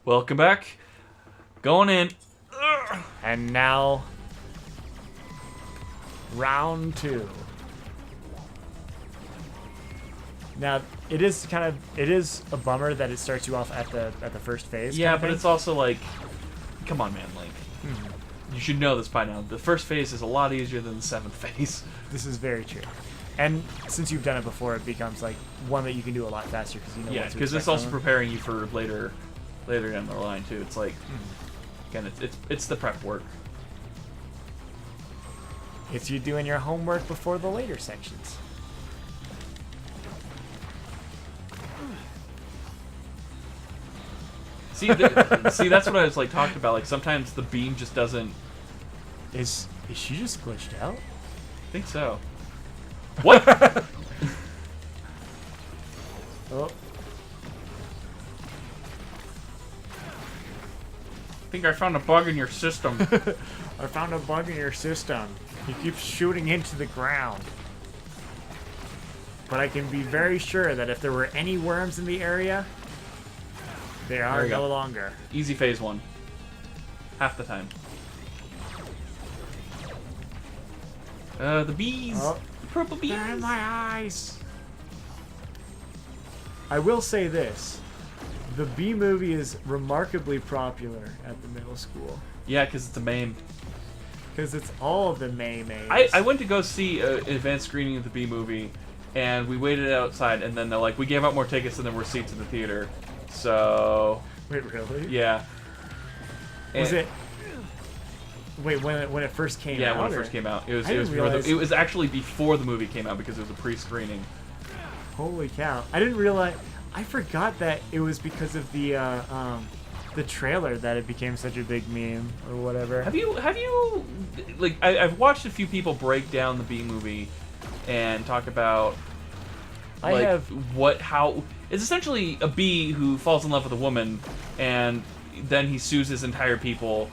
Welcome back. Going in. And now, round 2. Now, it is a bummer that it starts you off at the first phase. Yeah, kind of but thing. it's also like, come on, man. Like, you should know this by now. The first phase is a lot easier than the 7th phase. This is very true. And since you've done it before, it becomes like one that you can do a lot faster because you know. Yeah, because it's also preparing you for later down the line too. It's like, again, it's the prep work. It's you doing your homework before the later sections. See, that's what I was like talking about. Like sometimes the beam just doesn't. Is she just glitched out? I think so. What? Oh. I think I found a bug in your system. I found a bug in your system. He keeps shooting into the ground. But I can be very sure that if there were any worms in the area, they are no longer. Easy phase 1. Half the time. The bees. Oh. The purple bees. They're in my eyes. I will say this. The Bee movie is remarkably popular at the middle school. Yeah, because it's a meme. Because it's all of the May. I went to go see an advanced screening of the Bee movie, and we waited outside, and then they're like, we gave out more tickets than there were seats in the theater. So... Wait, really? Yeah. Was it... Wait, when it first came out? Yeah, when it first came out. It was actually before the movie came out because it was a pre-screening. Holy cow. I didn't realize... I forgot that it was because of the trailer that it became such a big meme or whatever. Have you like I've watched a few people break down the Bee movie and talk about how it's essentially a bee who falls in love with a woman and then he sues his entire people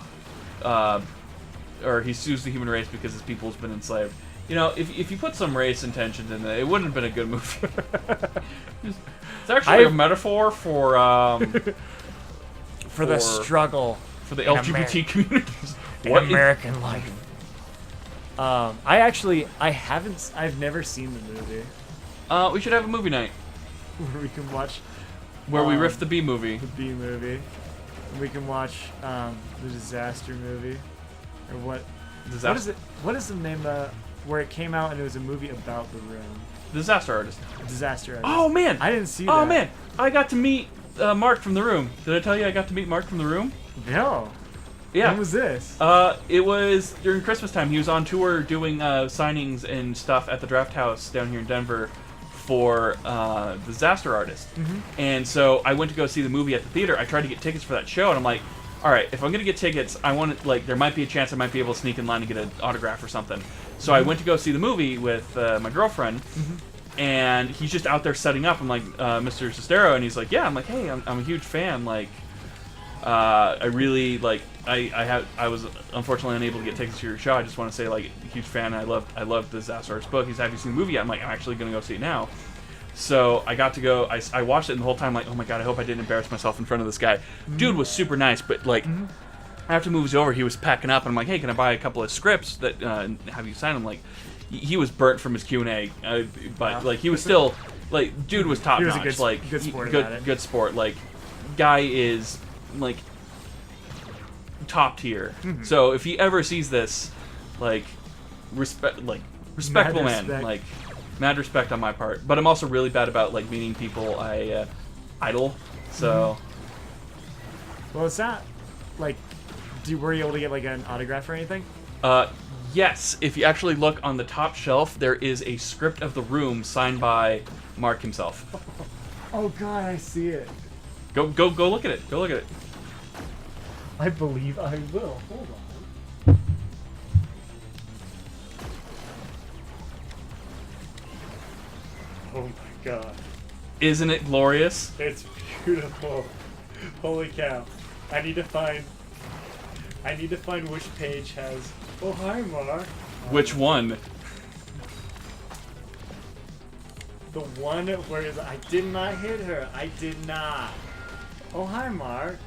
or he sues the human race because his people's been enslaved. You know, if you put some race intentions in it wouldn't have been a good movie. It's actually a metaphor for the struggle for the LGBT communities. What American life? I've never seen the movie. We should have a movie night Where we can watch where we riff the Bee movie. The Bee movie. We can watch the Disaster movie, or what? Disaster. What is it? What is the name? Where it came out and it was a movie about the room. Disaster Artist. Disaster Artist. Oh man, I didn't see that. Oh man, I got to meet Mark from the Room. Did I tell you I got to meet Mark from the Room? No. Yeah. When was this? It was during Christmas time. He was on tour doing signings and stuff at the Draft House down here in Denver for Disaster Artist. And so I went to go see the movie at the theater. I tried to get tickets for that show, and I'm like, all right, if I'm gonna get tickets, I want to, like, there might be a chance I might be able to sneak in line and get an autograph or something. So I went to go see the movie with my girlfriend, and he's just out there setting up. I'm like, Mr. Sestero, and he's like, yeah. I'm like, hey, I'm a huge fan. Like, I really like. I was unfortunately unable to get tickets to your show. I just want to say, like, huge fan. I loved the Disaster Artist book. He's, have you seen the movie yet? I'm like, I'm actually gonna go see it now. So I got to go. I watched it, and the whole time, like, oh my god, I hope I didn't embarrass myself in front of this guy. Dude was super nice, but like, after the movie was over, he was packing up, and I'm like, hey, can I buy a couple of scripts that have you sign them? Like, he was burnt from his Q&A, but like, he was still like, dude was top notch. Good, like, good sport about it. Good sport. Like, guy is like top tier. So if he ever sees this, like, respectful man, like. Mad respect on my part, but I'm also really bad about, like, meeting people I idol. So, well, it's not like, were you able to get like an autograph or anything? Yes. If you actually look on the top shelf, there is a script of The Room signed by Mark himself. Oh god, I see it. Go look at it. Go look at it. I believe I will. Hold on. Oh my god. Isn't it glorious? It's beautiful. Holy cow. I need to find which page has... Oh, hi, Mark. Which one? The one where I did not hit her. I did not. Oh, hi, Mark.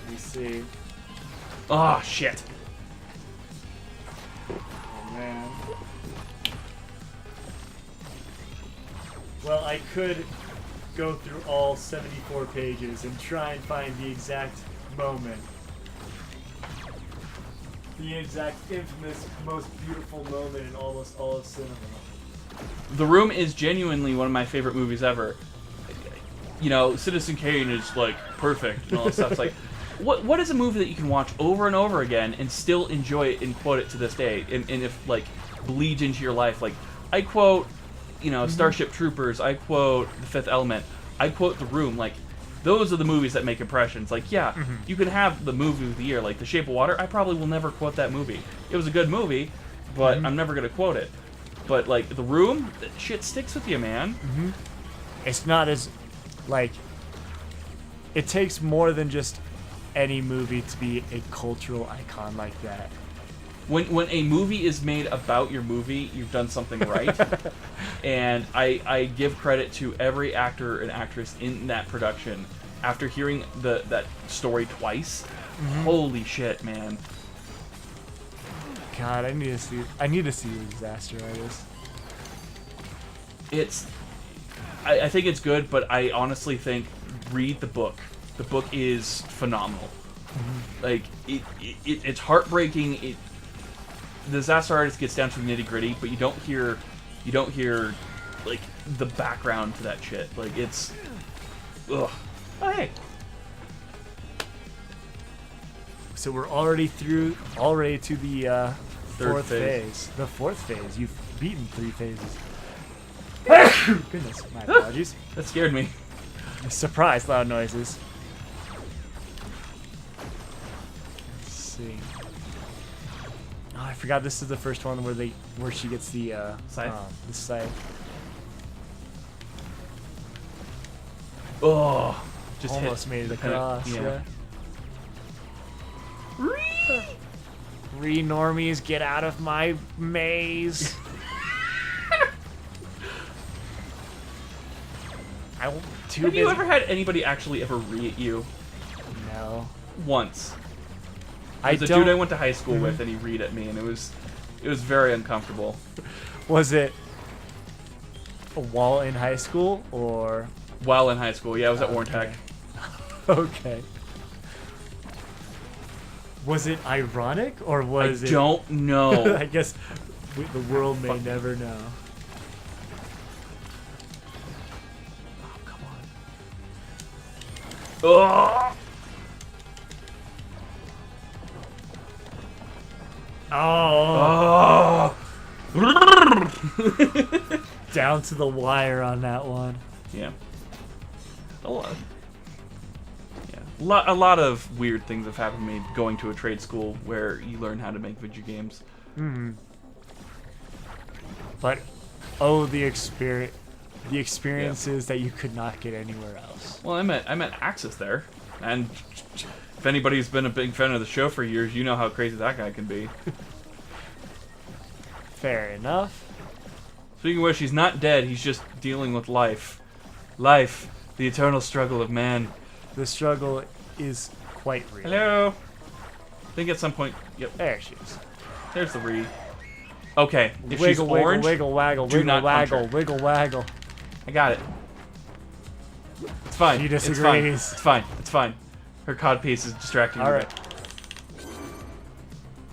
Let me see. Oh, shit. Oh, man. Well, I could go through all 74 pages and try and find the exact moment. The exact infamous, most beautiful moment in almost all of cinema. The Room is genuinely one of my favorite movies ever. You know, Citizen Kane is, like, perfect and all that stuff. It's like, what is a movie that you can watch over and over again and still enjoy it and quote it to this day? And if, like, bleeds into your life. Like, I quote, you know, Starship Troopers. I quote The Fifth Element. I quote The Room. Like, those are the movies that make impressions. Like, yeah, you can have the movie of the year, like The Shape of Water. I probably will never quote that movie. It was a good movie, but I'm never going to quote it. But, like, The Room, that shit sticks with you, man. It's not as, like, it takes more than just any movie to be a cultural icon like that. When a movie is made about your movie, you've done something right. And I give credit to every actor and actress in that production. After hearing that story twice, holy shit, man. God, I need to see the Disaster Artist. I think it's good, but I honestly think read the book. The book is phenomenal. Like it's heartbreaking. The Disaster Artist gets down to the nitty gritty, but you don't hear like the background to that shit. Like it's, ugh. Oh hey. So we're already to the Third fourth phase. phase. The fourth phase. You've beaten 3 phases. Goodness, my apologies. That scared me. Surprise! Loud noises. Let's see. Oh, I forgot this is the first one where she gets the Scythe? The scythe. Oh, just Almost hit made it the kinda- across. yeah. Normies, get out of my maze. Have you ever had anybody actually ever re at you? No. Once. I There's a don't. dude I went to high school with, and he read at me, and it was very uncomfortable. Was it while in high school or? While in high school, yeah, I was at Warntech. Okay. Was it ironic or was I it? don't know. I guess the world may never know. Oh, come on. Oh. Oh. Down to the wire on that one. Yeah. A lot. Yeah. A lot of weird things have happened to me going to a trade school where you learn how to make video games. But the experiences that you could not get anywhere else. Well, I met Axis there, and if anybody's been a big fan of the show for years, you know how crazy that guy can be. Fair enough. Speaking of which, he's not dead. He's just dealing with life. Life, the eternal struggle of man. The struggle is quite real. Hello. I think at some point. Yep. There she is. There's the re. Okay. If Wiggle, she's wiggle, orange, wiggle, waggle, do wiggle, not punch waggle, her. wiggle, waggle. I got it. It's fine. She It's fine. disagrees. It's fine. It's fine. Her codpiece is distracting me. All right.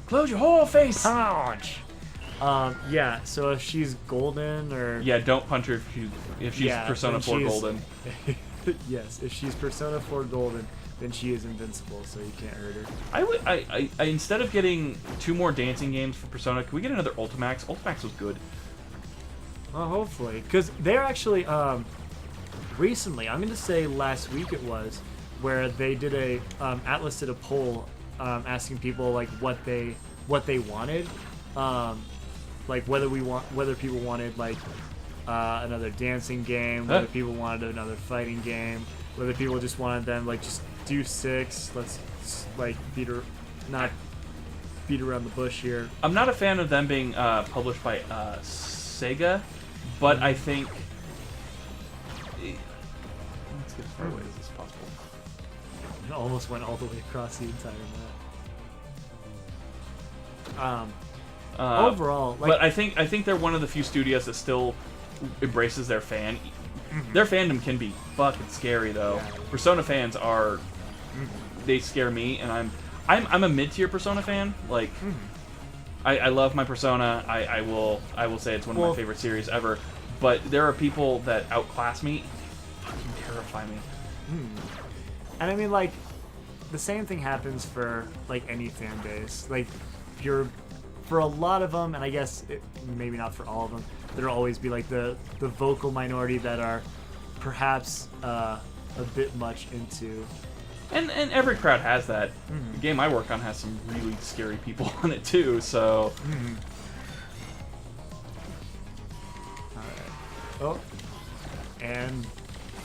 Close your whole face. Punch. Yeah. So if she's golden or Yeah, don't punch her if she's Yeah, Persona then 4 she's- golden. yes, if she's Persona 4 golden, then she is invincible, so you can't hurt her. I instead of getting 2 more dancing games for Persona, can we get another Ultimax? Ultimax was good. Well, hopefully, because they're actually recently. I'm going to say last week it was, where they did a Atlas did a poll asking people like what they wanted, like whether people wanted like another dancing game, whether people wanted another fighting game, whether people just wanted them like just do 6. Let's like not beat around the bush here. I'm not a fan of them being published by Sega, but I think let's get as far away as possible. almost went all the way across the entire map. Overall, like, but I think they're one of the few studios that still embraces their fan. Their fandom can be fucking scary though. Yeah. Persona fans are, they scare me, and I'm a mid-tier Persona fan. Like, I love my Persona. I will say it's one of my favorite series ever. But there are people that outclass me, fucking terrify me. And I mean, like, the same thing happens for like any fan base. Like, for a lot of them, and I guess maybe not for all of them, there'll always be like the vocal minority that are perhaps a bit much into. And every crowd has that. The game I work on has some really scary people on it too. So. All right. Oh. And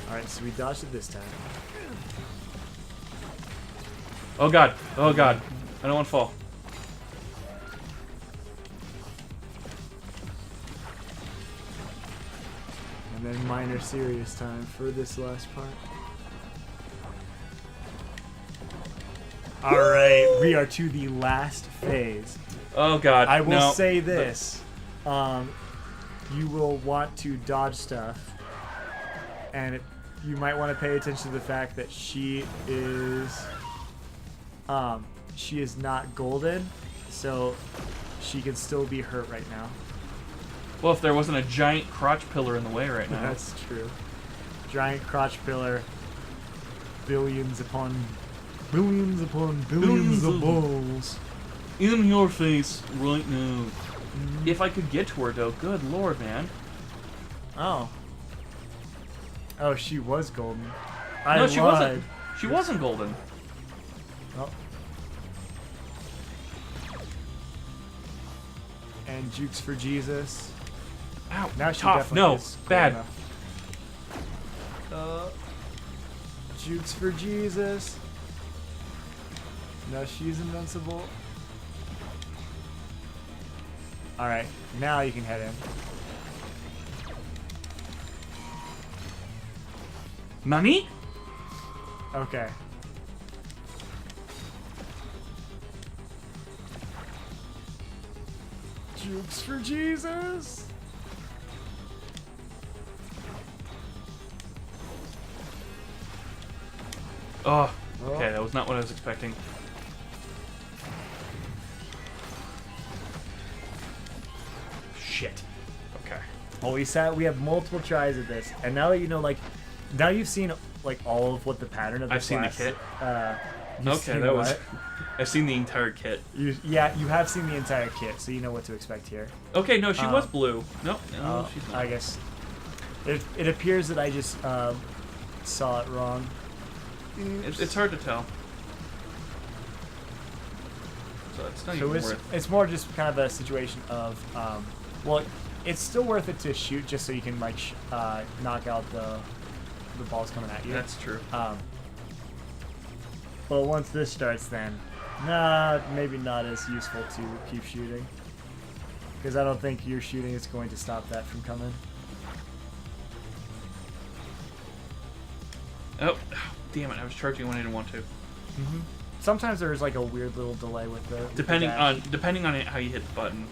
all right, so we dodged it this time. Oh god. Oh god. I don't want to fall. And then minor serious time for this last part. All right, we are to the last phase. Oh god. I will no. say this: you will want to dodge stuff, and you might want to pay attention to the fact that she is not golden, so she can still be hurt right now. Well, if there wasn't a giant crotch pillar in the way right now. That's true. Giant crotch pillar. Billions upon billions of balls. In your face right now. If I could get to her, though, good lord, man. Oh. Oh, she was golden. No, she lied. wasn't. She wasn't golden. Oh. And jukes for Jesus. Ow. Now she tough. definitely No. is Bad. enough. Jukes for Jesus. No, she's invincible. Alright, now you can head in. Nani? Okay. Jukes for Jesus. Oh. Okay, that was not what I was expecting. Shit. Okay. Well, we have multiple tries at this, and now that you know, like, now you've seen like all of what the pattern of this I've seen the last, kit. you've Okay, seen that was. what? I've seen the entire kit. You have seen the entire kit, so you know what to expect here. Okay, no, she was blue. No, she's not. I guess it appears that I just saw it wrong. It's hard to tell. So it's not even worth. It's more just kind of a situation of well, it's still worth it to shoot just so you can like knock out the balls coming at you. That's true. But once this starts, then maybe not as useful to keep shooting, because I don't think your shooting is going to stop that from coming. Oh, damn it! I was charging when I didn't want to. Sometimes there's like a weird little delay with the Depending dash. on how you hit the button.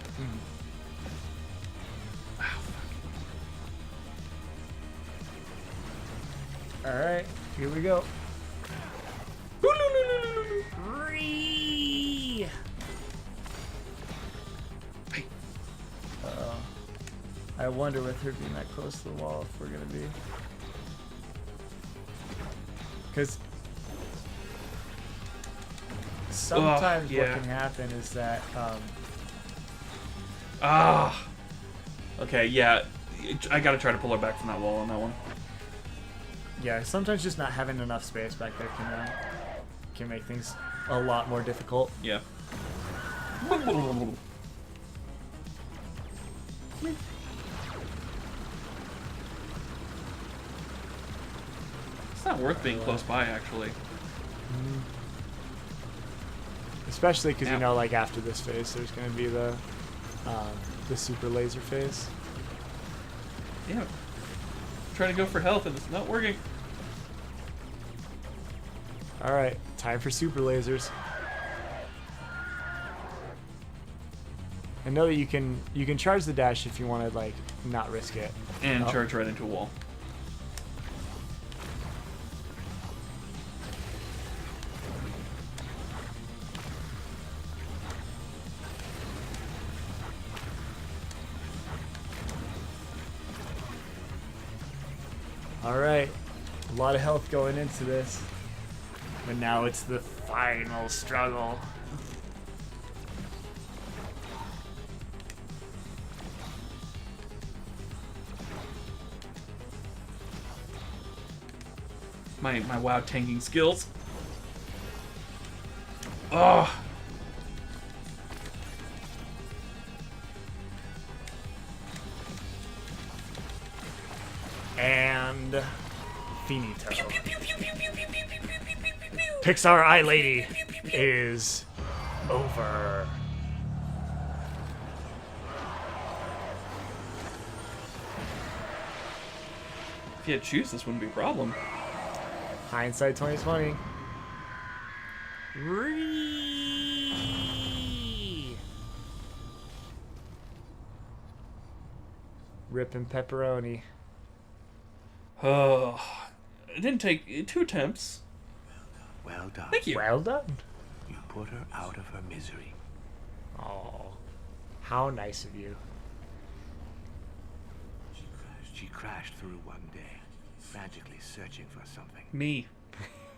All right, here we go. I wonder with her being that close to the wall if we're gonna be, because sometimes what can happen is that okay, yeah, I gotta try to pull her back from that wall on that one. yeah, sometimes just not having enough space back there can make things a lot more difficult. Yeah. It's not worth being close by, actually. Especially because you know, like after this phase, there's going to be the super laser phase. Yeah. Trying to go for health and it's not working. All right, time for super lasers. I know that you can charge the dash if you want to like not risk it. And charge right into a wall. All right, a lot of health going into this, but now it's the final struggle. My WoW tanking skills. Oh. And finito. Pixar Eye Lady is over. If you had to choose, this wouldn't be a problem. Hindsight 2020. Ripping pepperoni. Oh, it didn't take 2 attempts. Well done. Thank you. Well done. You put her out of her misery. Oh, how nice of you. She crashed through one day, frantically searching for something. Me.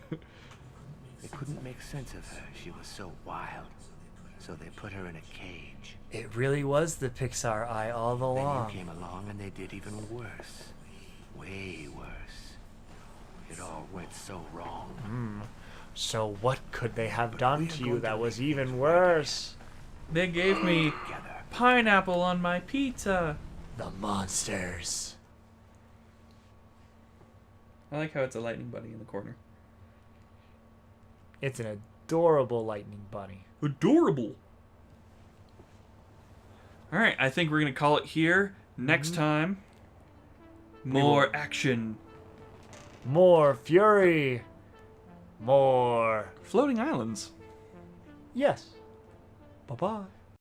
They couldn't make sense of her. She was so wild. So they put her in a cage. It really was the Pixar Eye all Then along. you came along and they did even worse. Way worse. It all went so wrong. So what could they have But done we are to you going that to was make even things worse? They gave me Together. pineapple on my pizza. The monsters. I like how it's a lightning bunny in the corner. It's an adorable lightning bunny. Adorable. All right, I think we're going to call it here. Next time, more action. More fury. More. Floating islands. Yes. Bye-bye.